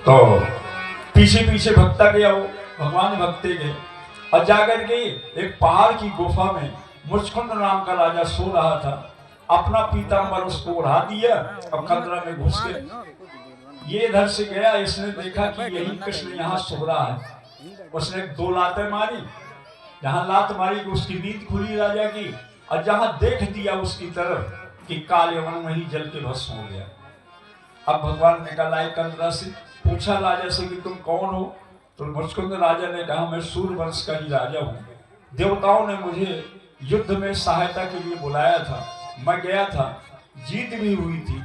तो पीछे पीछे भक्ता गया, वो भगवान भक्ते गए और जाकर के एक पहाड़ की गुफा में मुचकुंद नाम का राजा सो रहा था। अपना पीताम्बर उसको उड़ा दिया और कंदरा में घुस गए। ये इधर से गया, इसने देखा कि यही कृष्ण यहाँ सो रहा है। उसने 2 लातें मारी, जहां लात मारी कि उसकी नींद खुली राजा की, और जहां देख दिया उसकी तरफ कि काले वन में ही जल के भस्म हो गया। अब भगवान निकल आए कंदरा से, पूछा राजा से कि तुम कौन हो? तो मुचकुंद राजा ने कहा मैं सूर्यवंश का ही राजा हूँ। देवताओं ने मुझे युद्ध में सहायता के लिए बुलाया था, मैं गया था, जीत भी हुई थी।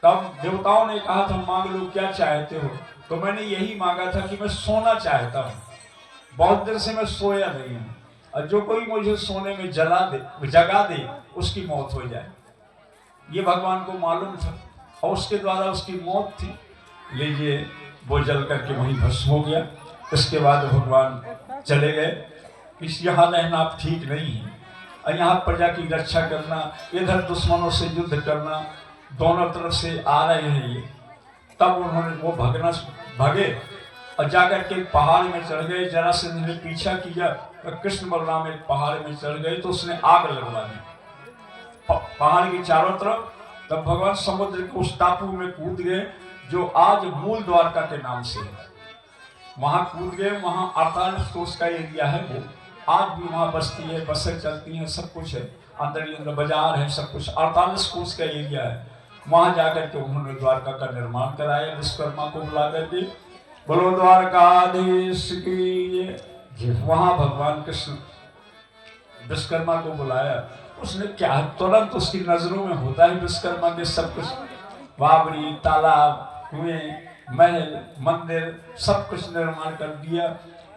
तब देवताओं ने कहा था मांग लो क्या चाहते हो, तो मैंने यही मांगा था कि मैं सोना चाहता हूँ। बहुत देर से मैं सोया नहीं हूँ, और जो कोई मुझे सोने में जगा दे उसकी मौत हो जाए। ये भगवान को मालूम था और उसके द्वारा उसकी मौत थी। लीजिए, वो जल करके वहीं भस्म हो गया। इसके बाद भगवान चले गए। इस यहाँ रहना आप ठीक नहीं है, और यहाँ प्रजा की रक्षा करना, इधर दुश्मनों से युद्ध करना, दोनों तरफ से आ रहे हैं ये। तब उन्होंने वो भागे और जाकर के पहाड़ में चढ़ गए। जरासंध ने पीछा किया, कृष्ण बलराम एक पहाड़ में चढ़ गए तो उसने आग लगवा दी पहाड़ की चारों तरफ। तब भगवान समुद्र के उस टापू में कूद गए जो आज मूल द्वारका के नाम से है। वहां कूद गए, वहां 48 कोस का एरिया है, वो आज भी वहां बस्ती है, बसें चलती हैं, सब कुछ है, अंदर ही अंदर बाजार है, सब कुछ 48 कोस का एरिया है। वहां जाकर के उन्होंने द्वारका का निर्माण कराया विश्वकर्मा को बुला करके। बोलो द्वारकाधीश की। वहां भगवान कृष्ण विश्वकर्मा को बुलाया। उसने क्या, तुरंत उसकी नजरों में होता है विश्वकर्मा के सब कुछ, बावड़ी, तालाब, कुएं, महल, मंदिर, सब कुछ निर्माण कर दिया।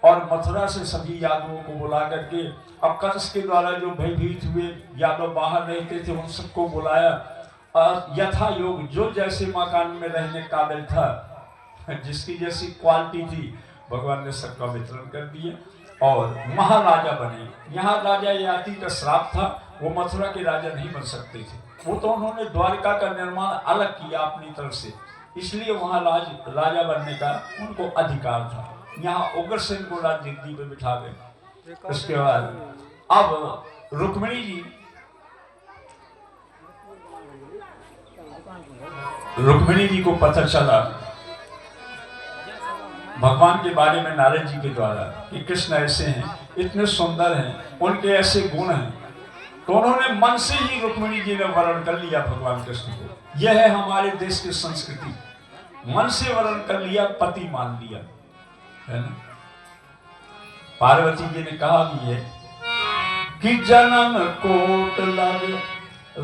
और मथुरा से सभी यादवों को बुला करके, अब कंस के द्वारा जो भयभीत हुए यादव बाहर रहते थे उन सबको बुलाया, और यथा योग जो जैसे मकान में रहने काबिल था, जिसकी जैसी क्वालिटी थी, भगवान ने सबका वितरण कर दिया और महाराजा बने। यहाँ राजा याति का श्राप था, वो मथुरा के राजा नहीं बन सकते थे। वो तो उन्होंने द्वारका का निर्माण अलग किया अपनी तरफ से, इसलिए वहाँ राजा बनने का उनको अधिकार था। यहाँ उग्रसेन को राजगद्दी पे बिठा गए। उसके बाद अब रुक्मिणी जी को पता चला भगवान के बारे में नारद जी के द्वारा कि कृष्ण ऐसे हैं, इतने सुंदर हैं, उनके ऐसे गुण हैं, तो उन्होंने मन से ही रुक्मिणी जी ने वर्ण कर लिया भगवान कृष्ण को। यह है हमारे देश की संस्कृति, मन से वर्ण कर लिया, पति मान लिया, है ना। पार्वती जी ने कहा भी है कि जन्म कोट लग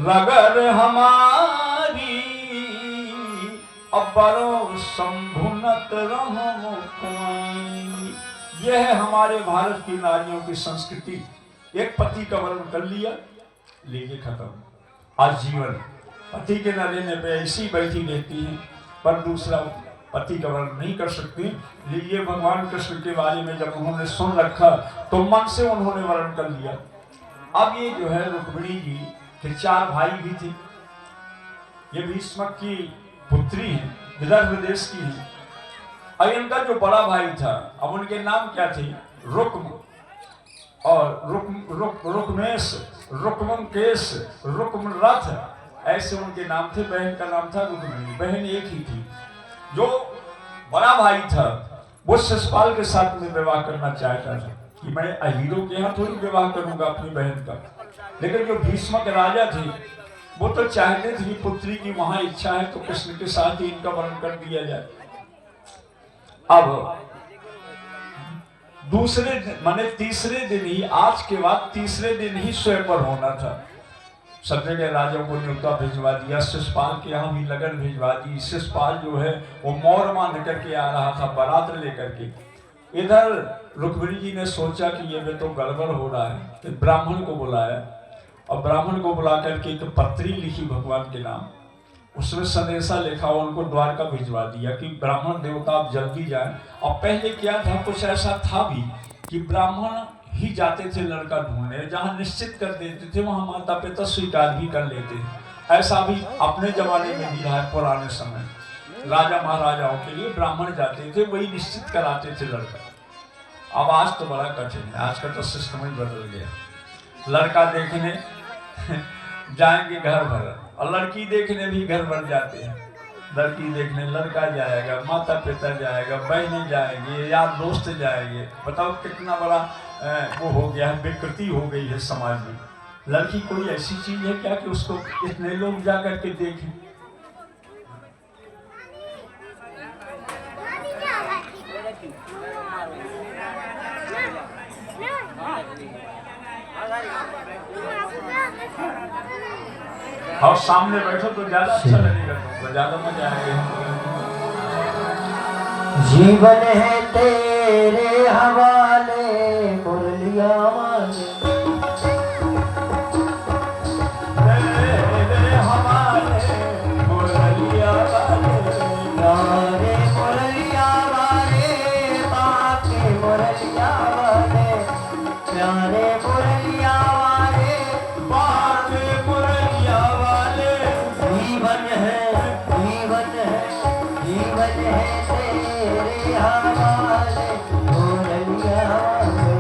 रगर हमारी, अबरों संभुनत रहो कुंवारी। यह है हमारे भारत की नारियों की संस्कृति। एक पति का वर्ण कर लिया, लीजिए खत्म, आज जीवन पति के न लेने पे ऐसी बैठी रहती है, पर दूसरा पति का वर्ण नहीं कर सकती। लीजिए, भगवान कृष्ण के बारे में जब उन्होंने सुन रखा तो मन से उन्होंने वर्ण कर लिया। अब ये जो है रुक्मिणी जी के 4 भाई भी थे। ये भीष्मक की पुत्री है, विदर्भ देश की है। और इनका जो बड़ा भाई था, अब उनके नाम क्या थे? रुक्म और रुक्मेश, रुक्मकेश, रुक्मरथ, ऐसे उनके नाम थे। बहन का नाम था रुक्मिणी, बहन एक ही थी। जो बड़ा भाई था वो शिशुपाल के साथ में विवाह करना चाहता था कि मैं अहीरो के यहाँ थोड़ी विवाह करूंगा अपनी बहन का। लेकिन जो भीष्मक राजा थे वो तो चाहते थे कि पुत्री की वहां इच्छा है तो कृष्ण के साथ ही इनका वर्ण कर दिया जाए। अब तीसरे दिन ही, आज के बाद तीसरे दिन ही स्वयंवर होना था। सब जगह राजाओं को न्योता भिजवा दिया, शिशुपाल के यहाँ भी लगन भिजवा दी। शिशुपाल जो है वो मौरमा निकल के आ रहा था बारात लेकर के। इधर रुक्मिणी जी ने सोचा कि ये तो गड़बड़ हो रहा है, तो ब्राह्मण को बुलाया और ब्राह्मण को बुला करके एक पत्री लिखी भगवान के नाम, उसमें संदेशा लिखा, उनको द्वारका भिजवा दिया कि ब्राह्मण देवता आप जल्दी जाएं। और पहले क्या था, कुछ ऐसा था भी कि ब्राह्मण ही जाते थे लड़का ढूंढने, जहां निश्चित कर देते थे वहां माता पिता स्वीकार भी कर लेते थे। ऐसा भी अपने जमाने में भी रहा है, पुराने समय। राजा महाराजाओं के लिए ब्राह्मण जाते थे, वही निश्चित कराते थे लड़का। अब आज तो बड़ा कठिन है, आज का तो सिस्टम ही बदल गया। लड़का देखने जाएंगे घर भर, और लड़की देखने भी घर भर जाते हैं। लड़की देखने लड़का जाएगा, माता पिता जाएगा, बहनें जाएंगे, यार दोस्त जाएंगे। बताओ कितना बड़ा वो हो गया है, विकृति हो गई है समाज में। लड़की कोई ऐसी चीज है क्या कि उसको इतने लोग जा करके देखें? और सामने बैठो तो ज्यादा अच्छा लगेगा, तुमको ज्यादा मजा आएगा। जीवन है तेरे हवाले मुरलिया वाले, तेरे हवाले मुरलिया वाले, प्यारे मुरलिया वाले, बाके मुरलिया वाले, प्यारे मुरलिया वाले, बाके मुरलिया वाले। जीवन है, जीवन है, जीवन है तेरे हवाले मुरलिया वाले।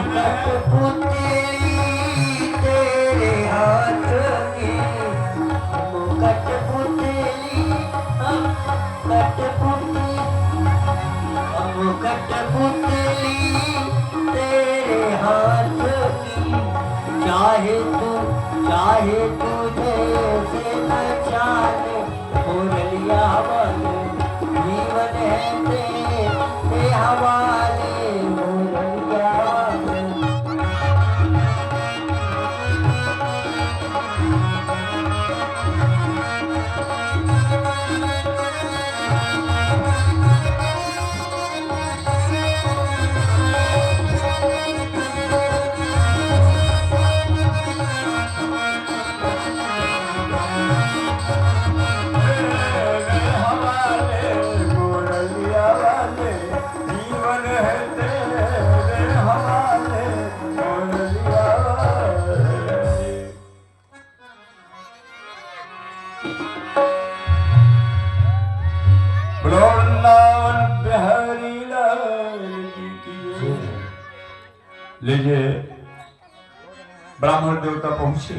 कठपुतली तेरे हाथ की, हम कठपुतली, हम कठपुतली, हम कठपुतली तेरे हाथ की। चाहे तुझे से न जाने मुरलिया वाले, जीवन है तेरे हवाले मुरलिया वाले। तेरे हवाले मुरलिया वाले, जीवन है तेरे हवाले मुरलिया वाले। वृंदावन बिहारी लाल की जय। लीजिए, ब्राह्मण देवता पहुंचे।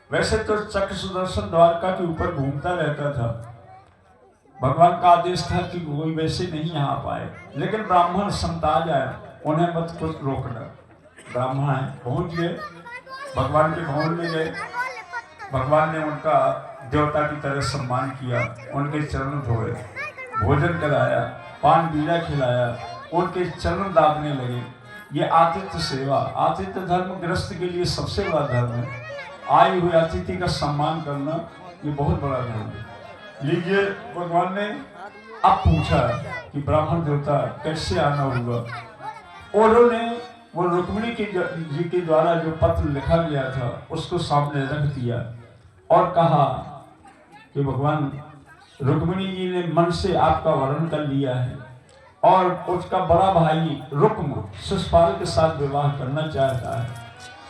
वैसे तो चक्र सुदर्शन द्वारका के ऊपर घूमता रहता था, भगवान का आदेश था कि कोई वैसे नहीं आ पाए, लेकिन ब्राह्मण संत आ जाए, उन्हें मत कुछ रोकना। ब्राह्मण है, पहुंच गए, भगवान के भवन में गए। भगवान ने उनका देवता की तरह सम्मान किया, उनके चरण धोए, भोजन कराया, पान बीड़ा खिलाया, उनके चरण दाबने लगे। ये आतिथ्य सेवा, आतिथ्य धर्म गृहस्थ के लिए सबसे बड़ा धर्म है। आए हुए अतिथि का सम्मान करना ये बहुत बड़ा धर्म है। लीजिए, भगवान ने अब पूछा कि ब्राह्मण देवता कैसे आना हुआ। उन्होंने वो रुक्मिणी जी के द्वारा जो पत्र लिखा गया था उसको सामने रख दिया और कहा कि भगवान, रुक्मिणी जी ने मन से आपका वर्ण कर लिया है और उसका बड़ा भाई रुक्म शिशुपाल के साथ विवाह करना चाहता है,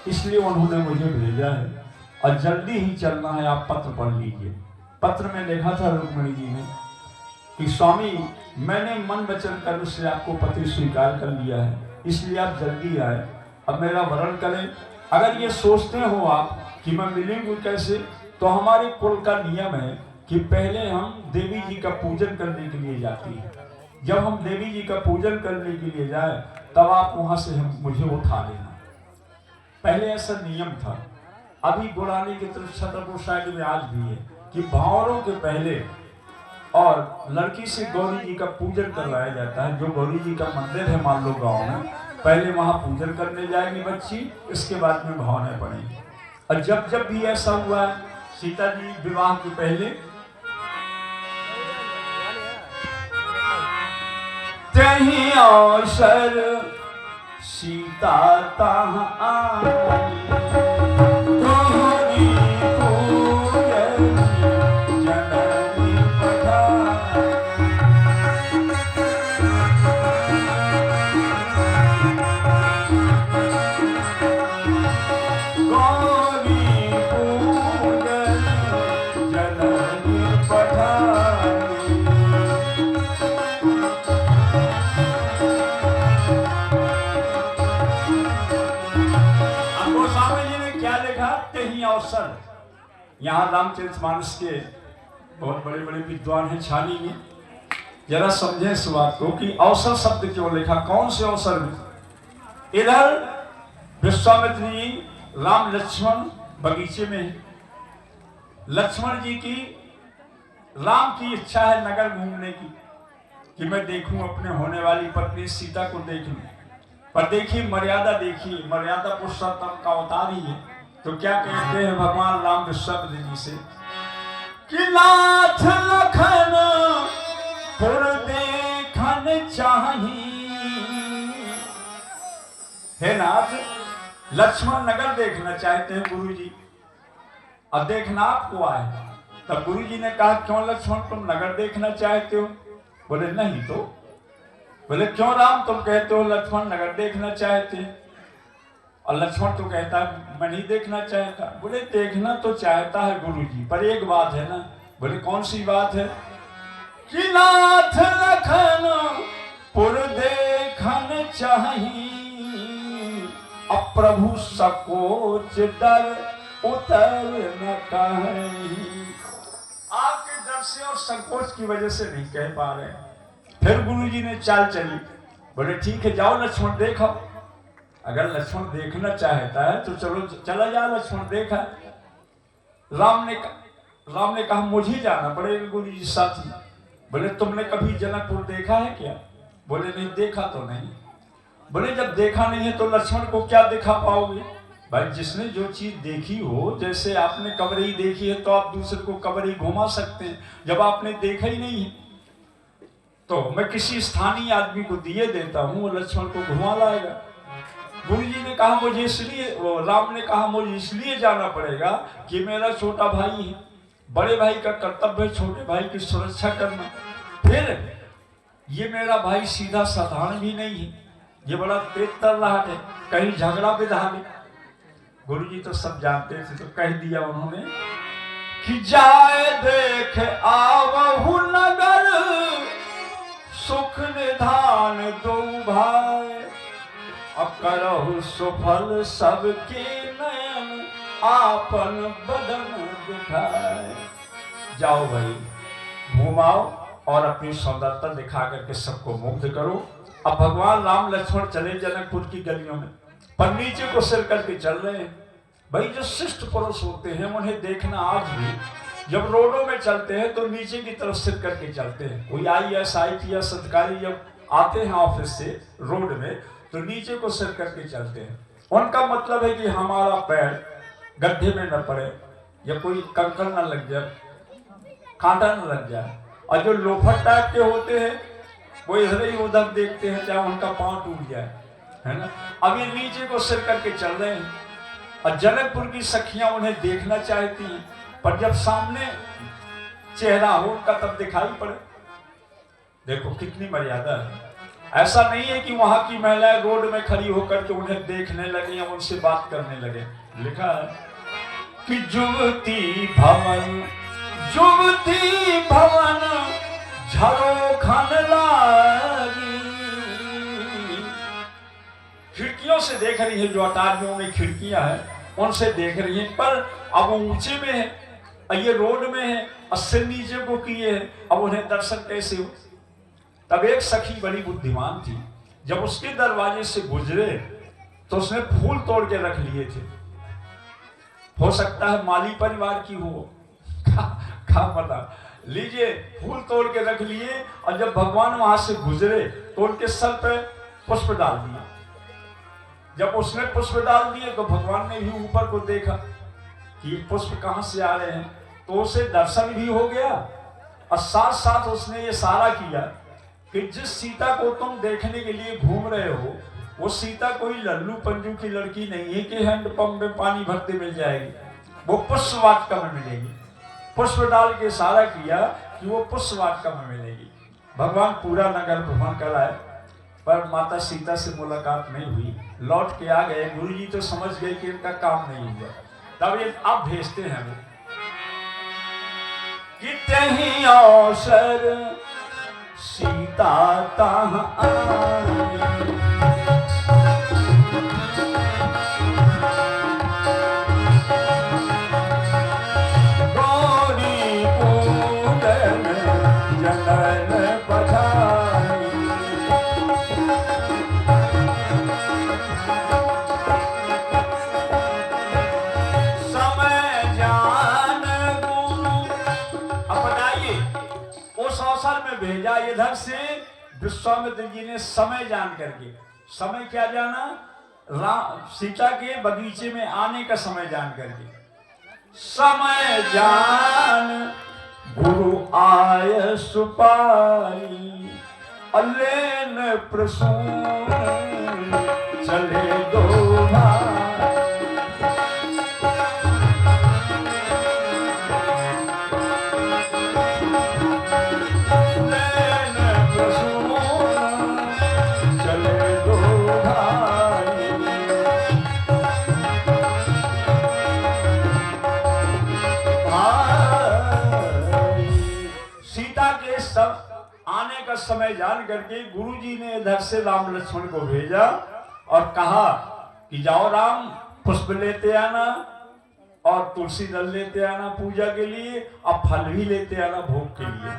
इसलिए उन्होंने मुझे भेजा है और जल्दी ही चलना है। आप पत्र पढ़ लीजिए। पत्र में लिखा था रुक्मिणी जी ने कि स्वामी, मैंने मन वचन कर उससे आपको पति स्वीकार कर लिया है, इसलिए आप जल्दी आए, अब मेरा वरण करें। अगर ये सोचते हो आप कि मैं मिलूंगी कैसे, तो हमारे कुल का नियम है कि पहले हम देवी जी का पूजन करने के लिए जाती है। जब हम देवी जी का पूजन करने के लिए जाए तब आप वहां से मुझे उठा लेना। पहले ऐसा नियम था, अभी बुरानी की तरफ छतरपुर साइड में आज भी है कि भावरों के पहले और लड़की से गौरी जी का पूजन करवाया जाता है। जो गौरी जी का मंदिर है मान लो गाँव में, पहले वहां पूजन करने जाएगी बच्ची, इसके बाद में भावनाएं पड़ेंगी। और जब जब भी ऐसा हुआ है, सीता जी विवाह के पहले तहीं अवसर सीता तहाँ आई, तोहरी पूजन जननी पठाई। गौरी पूजन जननी पठाई। गोस्वामी जी ने क्या लिखा? तहीं अवसर। यहाँ रामचरितमानस के बहुत बड़े बड़े विद्वान हैं छानी में, जरा समझे इस बात को कि अवसर शब्द क्यों लिखा, कौन से अवसर में? इधर विश्वामित्र जी राम लक्ष्मण बगीचे में हैं। लक्ष्मण जी की राम की इच्छा है नगर घूमने की, कि मैं देखूं अपने होने वाली पत्नी सीता को देख लूं। पर देखिए मर्यादा, देखिए मर्यादा पुरुषोत्तम का अवतार ही है। तो क्या कहते हैं भगवान राम विश्वामित्र जी से कि लाथ लखन पुर देखन चाही। हे नाथ, लक्ष्मण नगर देखना चाहते हैं गुरु जी, अब देखना आपको आए। तब गुरु जी ने कहा क्यों लक्ष्मण तुम नगर देखना चाहते हो? बोले नहीं तो। बोले क्यों राम तुम कहते हो लक्ष्मण नगर देखना चाहते हैं? और लक्ष्मण तो कहता है मैं नहीं देखना चाहता। बोले देखना तो चाहता है गुरु जी, पर एक बात है ना। बोले कौन सी बात है? कि नाथ लखन पुर देखन चाही, अब प्रभु सकोच डर उतर न कहीं। आपके डर से और संकोच की वजह से नहीं कह पा रहे। फिर गुरु जी ने चाल चली, बोले ठीक है जाओ लक्ष्मण देखो। अगर लक्ष्मण देखना चाहता है तो चलो चला जा लक्ष्मण देखा। राम ने कहा मुझे जाना पड़ेगा गुरु जी साथ में। बोले तुमने कभी जनकपुर देखा है क्या? बोले नहीं देखा तो नहीं। बोले जब देखा नहीं है तो लक्ष्मण को क्या दिखा पाओगे? भाई जिसने जो चीज देखी हो, जैसे आपने कबरई देखी है तो आप दूसरे को कबरई घुमा सकते हैं। जब आपने देखा ही नहीं है तो मैं किसी स्थानीय आदमी को दिए देता हूं, वो लक्ष्मण को घुमा लाएगा। गुरु जी ने कहा मुझे इसलिए, राम ने कहा मुझे इसलिए जाना पड़ेगा कि मेरा छोटा भाई है, बड़े भाई का कर्तव्य है छोटे भाई की सुरक्षा करना। फिर ये मेरा भाई सीधा साधारण भी नहीं है, ये बड़ा तेज तर्राट है, कहीं झगड़ा विधा ले। गुरु जी तो सब जानते थे तो कह दिया उन्होंने कि जाए देख आवहु नगर, सुख निधान दो भाई, अब करहु सुफल सबके नयन आपन बदन दिखाए। जाओ भाई घुमाओ और अपनी सौंदर्यता दिखा करके सबको मुग्ध करो। अब भगवान राम लक्ष्मण चले जनकपुर की गलियों में, पर नीचे को सिर करके चल रहे हैं। भाई जो शिष्ट पुरुष होते हैं उन्हें देखना आज भी, जब रोडों में चलते हैं तो नीचे की तरफ सिर करके चलते हैं। कोई IAS IPS अधिकारी जब आते हैं ऑफिस से रोड में तो नीचे को सिर करके चलते हैं। उनका मतलब है कि हमारा पैर गड्ढे में न पड़े या कोई कंकड़ न लग जाए, कांटा न लग जाए। और जो लोफर टाइप के होते हैं वो इधर ही उधर देखते हैं चाहे उनका पांव टूट जाए, है ना। अब ये नीचे को सिर करके चल रहे हैं और जनकपुर की सखियां उन्हें देखना चाहती हैं, पर जब सामने चेहरा हो उनका तब दिखाई पड़े। देखो कितनी मर्यादा है। ऐसा नहीं है कि वहां की महिलाएं रोड में खड़ी होकर के उन्हें देखने लगे या उनसे बात करने लगे। लिखा है कि जुवती भवन झरोखन लागी। खिड़कियों से देख रही है, जो अटारियों में खिड़कियां हैं उनसे देख रही है, पर अब वो ऊंचे में है और ये रोड में है और सिर नीचे को किए है, अब उन्हें दर्शन कैसे हो। तब एक सखी बड़ी बुद्धिमान थी, जब उसके दरवाजे से गुजरे तो उसने फूल तोड़ के रख लिए थे। हो सकता है माली परिवार की हो, क्या पता। लीजिए फूल तोड़ के रख लिए और जब भगवान वहां से गुजरे तो उनके सर पे पुष्प डाल दिया। जब उसने पुष्प डाल दिए तो भगवान ने भी ऊपर को देखा कि पुष्प कहां से आ रहे हैं, तो उसे दर्शन भी हो गया और साथ साथ उसने ये सारा किया कि जिस सीता को तुम देखने के लिए घूम रहे हो वो सीता कोई लल्लू पंजू की लड़की नहीं है कि हैंडपंप में पानी भरते मिल जाएगी। वो पुष्प वाटिका में मिलेगी। पुष्प डाल के इशारा किया कि वो पुष्प वाटिका में मिलेगी। भगवान पूरा नगर भ्रमण कराए पर माता सीता से मुलाकात नहीं हुई। लौट के आ गए। गुरुजी तो समझ गए कि इनका काम नहीं हुआ। तब ये अब भेजते हैं वो कि तहीं अवसर सीता तहाँ आई। भेजा इधर से विश्वामित्र जी ने समय जान करके। समय क्या जाना? सीता के बगीचे में आने का समय जान करके। समय जान गुरु आय सुपाई अलेन प्रसून चले दो भाई। आने का समय जान करके गुरुजी ने इधर से राम लक्ष्मण को भेजा और कहा कि जाओ राम पुष्प लेते आना और तुलसी दल लेते आना पूजा के लिए और फल भी लेते आना भोग के लिए।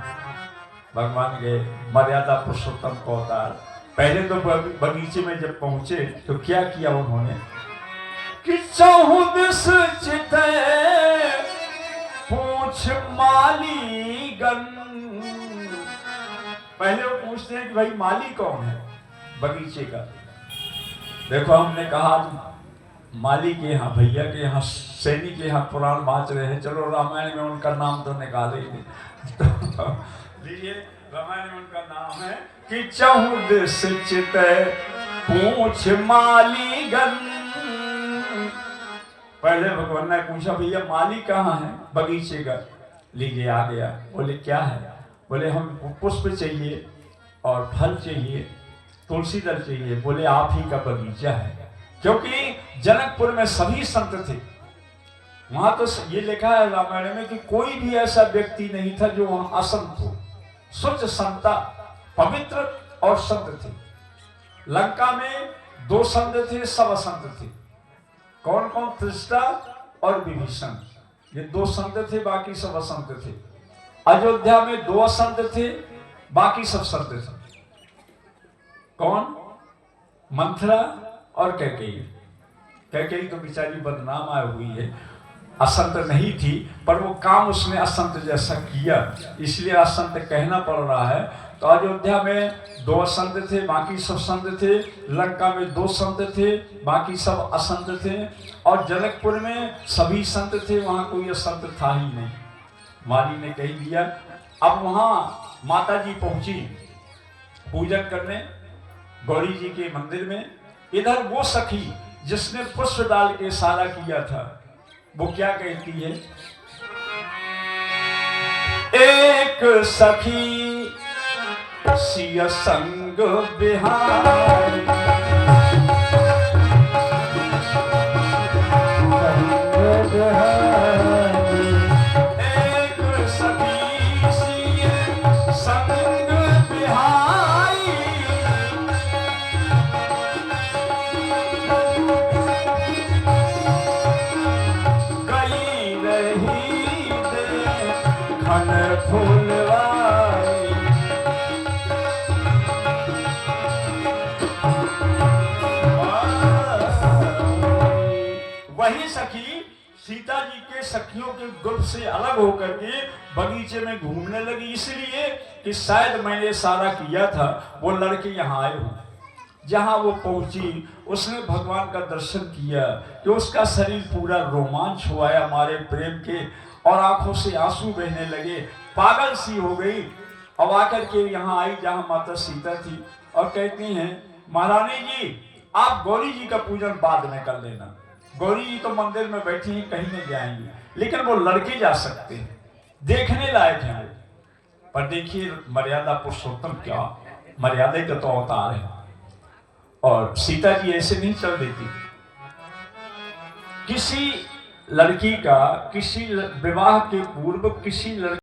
भगवान के मर्यादा पुरुषोत्तम को अवतार। पहले तो बगीचे में जब पहुंचे तो क्या किया उन्होंने कि चहुदिस चिते पूछ माली गन। पहले वो पूछते हैं कि भाई माली कौन है बगीचे का। देखो हमने कहा माली के यहाँ भैया के यहाँ सैनी के यहाँ पुराण बाँच रहे हैं। चलो रामायण में उनका नाम तो निकाले ही तो लीजिए रामायण में उनका नाम है कि चहुदिस चिते पूछ माली गन। पहले भगवान ने पूछा भैया माली कहाँ है बगीचे का। लीजिए आ गया। बोले क्या है? बोले हम पुष्प चाहिए और फल चाहिए, तुलसी दल चाहिए। बोले आप ही का बगीचा है। क्योंकि जनकपुर में सभी संत थे। वहां तो ये लिखा है रामायण में कि कोई भी ऐसा व्यक्ति नहीं था जो वहां असंत हो। शुद्ध संता पवित्र और संत थे। लंका में 2 संत थे, सब असंत थे। कौन कौन? त्रिष्टा और विभीषण, ये 2 संत थे, बाकी सब असंत थे। अयोध्या में 2 असंत थे, बाकी सब संत थे। कौन? मंथरा और कैकेयी। कैकेयी तो बेचारी बदनाम आई हुई है, असंत नहीं थी पर वो काम उसने असंत जैसा किया इसलिए असंत कहना पड़ रहा है। तो अयोध्या में 2 असंत थे, बाकी सब संत थे। लंका में 2 संत थे, बाकी सब असंत थे। और जनकपुर में सभी संत थे, वहां कोई असंत था ही नहीं। माली ने कह दिया। अब वहां माता जी पहुंची पूजन करने गौरी जी के मंदिर में। इधर वो सखी जिसने पुष्प डाल के इशारा किया था वो क्या कहती है? एक सखी सिय संग बिहारी सीता जी के सखियों के ग्रुप से अलग होकर के बगीचे में घूमने लगी, इसलिए कि शायद मैंने इशारा किया था वो लड़के यहाँ आए हो। जहाँ वो पहुंची उसने भगवान का दर्शन किया कि उसका शरीर पूरा रोमांच हुआ है हमारे प्रेम के और आंखों से आंसू बहने लगे, पागल सी हो गई। अब आकर के यहाँ आई जहाँ माता सीता थी और कहती हैं महारानी जी आप गौरी जी का पूजन बाद में कर लेना। गौरी जी तो मंदिर में बैठी हैं, कहीं नहीं जाएंगी, लेकिन वो लड़के जा सकते हैं, देखने लायक हैं वो। पर देखिए मर्यादा पुरुषोत्तम क्या मर्यादा का तो अवतार है, और सीता जी ऐसे नहीं चल देती। किसी लड़की का किसी विवाह के पूर्व किसी लड़की